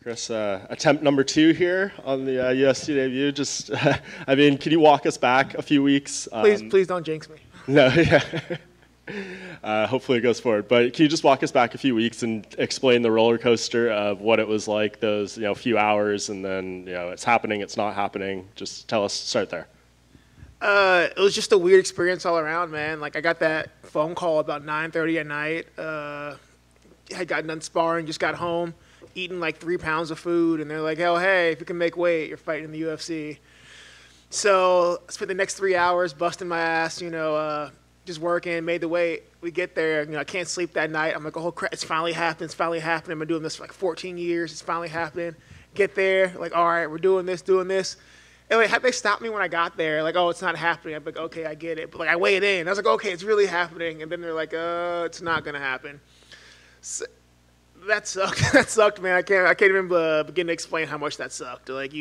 Chris, attempt number 2 here on the UFC debut. Just, I mean, can you walk us back a few weeks? Please don't jinx me. No, yeah. Hopefully it goes forward. But can you just walk us back a few weeks and explain the roller coaster of what it was like those, few hours, and then, it's happening, it's not happening. Just tell us, start there. It was just a weird experience all around, man. Like, I got that phone call about 9:30 at night. Had gotten done sparring, just got home, eating like 3 pounds of food, and they're like, "Oh, hey, if you can make weight, you're fighting in the UFC." So I spent the next 3 hours busting my ass, just working, made the weight. We get there, I can't sleep that night. I'm like, "Oh crap, it's finally happened, it's finally happening. I've been doing this for like 14 years, it's finally happening." Get there, like, "All right, we're doing this. And like, had they stopped me when I got there, like, "Oh, it's not happening," I'm like, "Okay, I get it." But like, I weighed in. I was like, "Okay, it's really happening." And then they're like, "It's not gonna happen." So, that sucked. That sucked, man. I can't even begin to explain how much that sucked. Like,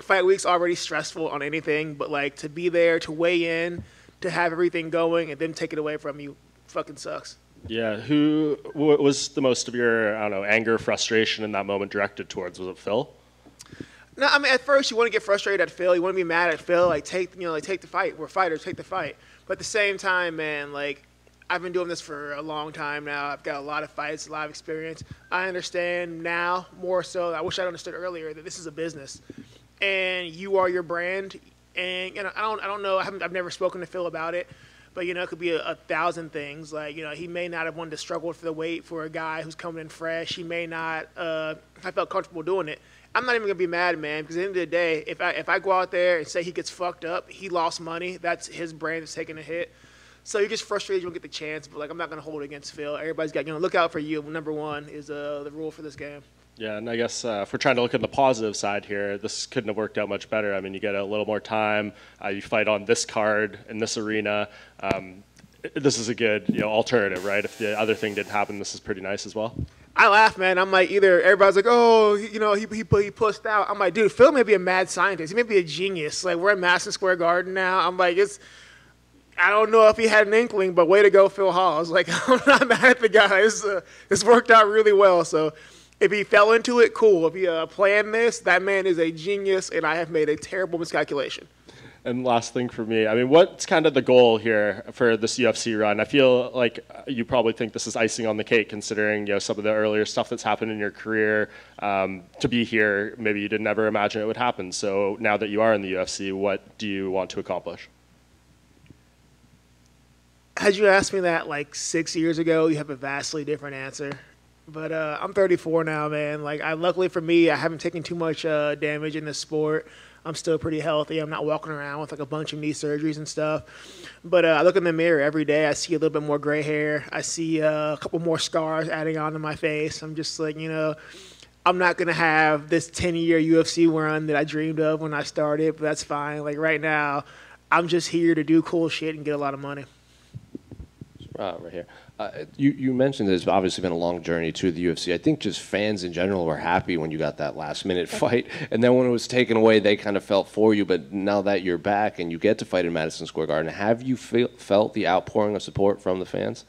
fight week's already stressful on anything, but like to be there, to weigh in, to have everything going, and then take it away from you, fucking sucks. Yeah. Who was the most of your, anger, frustration in that moment directed towards? Was it Phil? No, I mean, at first you want to get frustrated at Phil. You want to be mad at Phil. Like, take the fight. We're fighters. Take the fight. But at the same time, man, like, I've been doing this for a long time now. I've got a lot of fights, a lot of experience. I understand now more so. I wish I understood earlier that this is a business, and you are your brand. And I don't know. I've never spoken to Phil about it, but it could be a thousand things. Like, he may not have wanted to struggle for the weight for a guy who's coming in fresh. He may not. I felt comfortable doing it. I'm not even gonna be mad, man, because at the end of the day, if I go out there and say he gets fucked up, he lost money. That's his brand that's taking a hit. So you're just frustrated you don't get the chance, but like, I'm not gonna hold it against Phil. Everybody's got, look out for you. Number one is the rule for this game. Yeah, and I guess if we're trying to look at the positive side here, this couldn't have worked out much better. I mean, you get a little more time. You fight on this card in this arena. This is a good, alternative, right? If the other thing didn't happen, this is pretty nice as well. I laugh, man. I'm like, either everybody's like, "Oh, he pushed out." I'm like, dude, Phil may be a mad scientist. He may be a genius. Like, we're at Madison Square Garden now. I'm like, I don't know if he had an inkling, but way to go, Phil Hawes. Like, I'm not mad at the guy. This worked out really well. So if he fell into it, cool. If he planned this, that man is a genius, and I have made a terrible miscalculation. And last thing for me, I mean, what's kind of the goal here for this UFC run? I feel like you probably think this is icing on the cake, considering some of the earlier stuff that's happened in your career. To be here, maybe you didn't ever imagine it would happen. So now that you are in the UFC, what do you want to accomplish? Had you asked me that like 6 years ago, you have a vastly different answer. But I'm 34 now, man. Like, luckily for me, I haven't taken too much damage in this sport. I'm still pretty healthy. I'm not walking around with like a bunch of knee surgeries and stuff. But I look in the mirror every day. I see a little bit more gray hair. I see a couple more scars adding on to my face. I'm just like, I'm not going to have this 10-year UFC run that I dreamed of when I started, but that's fine. Like, right now, I'm just here to do cool shit and get a lot of money. Right here. You mentioned that it's obviously been a long journey to the UFC. I think just fans in general were happy when you got that last-minute fight, and then when it was taken away, they kind of felt for you. But now that you're back and you get to fight in Madison Square Garden, have you felt the outpouring of support from the fans?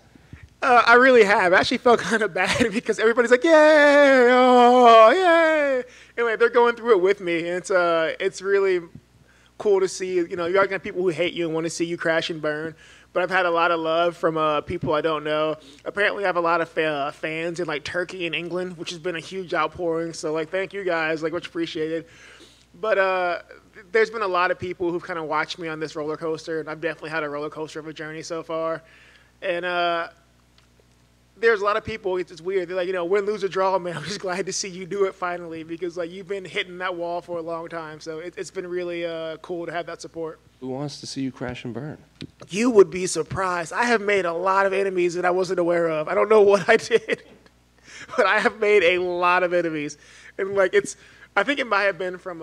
I really have. I actually felt kind of bad because everybody's like, "Yay! Oh, yay!" Anyway, they're going through it with me, and it's really cool to see. You're going to have people who hate you and want to see you crash and burn. But I've had a lot of love from people I don't know. Apparently, I have a lot of fans in like Turkey and England, which has been a huge outpouring. So like, thank you guys, like, much appreciated. But there's been a lot of people who've kind of watched me on this roller coaster, and I've definitely had a roller coaster of a journey so far. And there's a lot of people. It's weird. They're like, win, lose, or draw, man. I'm just glad to see you do it finally because like you've been hitting that wall for a long time. So it's been really cool to have that support. Who wants to see you crash and burn? You would be surprised. I have made a lot of enemies that I wasn't aware of. I don't know what I did, but I have made a lot of enemies. And like I think it might have been from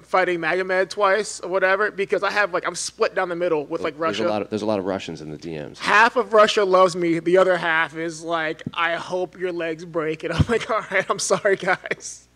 fighting Magomed twice or whatever, because I'm split down the middle with like Russia. There's a lot of Russians in the DMs. Half of Russia loves me. The other half is like, I hope your legs break. And I'm like, all right, I'm sorry, guys.